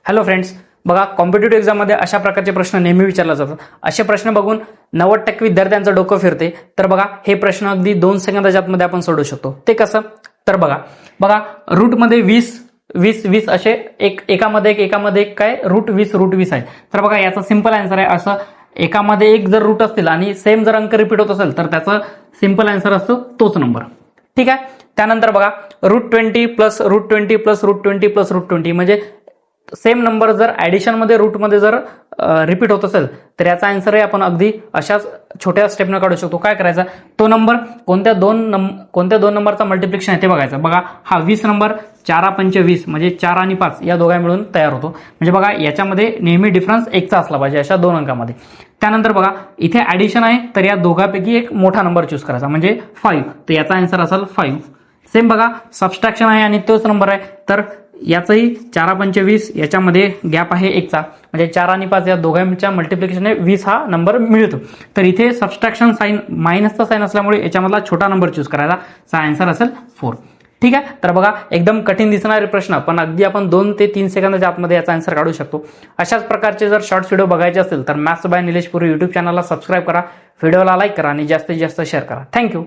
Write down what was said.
Hello friends, बघा competitive एक्झाममध्ये अशा प्रकारचे प्रश्न नेहमी विचारले जातात. असे प्रश्न बघून 90% विद्यार्थ्यांचं डोकं फिरते. तर बघा हे प्रश्न अगदी 2 सेकंदाच्या आतमध्ये आपण सोडवू शकतो. ते कसं? तर बघा रूटमध्ये 20 असे एकामध्ये एक काय रूट 20 आहे. तर बघा याचा सिंपल आन्सर आहे असं, एकामध्ये एक जर रूट असतील आणि सेम जर अंक रिपीट होत असेल तर त्याचा सिंपल आन्सर असतो तोच नंबर. ठीक आहे. त्यानंतर बघा √20 प्लस √20 प्लस √20 प्लस √20 म्हणजे सेम नंबर जर ऍडिशन मध्ये रूट मध्ये जर रिपीट होत असेल तर याचा आन्सर आहे आपण अगदी अशाच छोट्या स्टेपने काढू शकतो. काय करायचा, तो नंबर कोणत्या दोन नंबरचा मल्टिप्लिकेशन आहे ते बघायचं. बघा हा 20 नंबर 4×5 म्हणजे 4 आणि 5 या दोघा मिळून तयार होतो. म्हणजे बघा याच्यामध्ये नेहमी डिफरन्स 1चा असला पाहिजे अशा 2 अंकामध्ये. त्यानंतर बघा इथे ऍडिशन आहे तर या दोघांपैकी एक मोठा नंबर चूज करायचा म्हणजे 5, तर याचा आन्सर असेल 5. सेम बघा सबस्ट्रॅक्शन आहे आणि तोच नंबर आहे तर याचंही 4×5 याच्यामध्ये गॅप आहे 1चा म्हणजे 4 आणि 5 या दोघांच्या मल्टिप्लिकेशनने 20 हा नंबर मिळतो. तर इथे सबस्ट्रॅक्शन साइन मायनसचा साइन असल्यामुळे याच्यामधला छोटा नंबर चूज करायचा. चा आन्सर असेल 4. ठीक आहे. तर बघा एकदम कठीण दिसणारे प्रश्न पण अगदी आपण 2 ते 3 सेकंदाच्या आतमध्ये याचा आन्सर काढू शकतो. अशाच प्रकारचे जर शॉर्ट्स व्हिडिओ बघायचे असेल तर मॅथ्स बाय निलेश पुरी युट्यूब चॅनलला सबस्क्राईब करा, व्हिडिओला लाईक करा आणि जास्तीत जास्त शेअर करा. थँक्यू.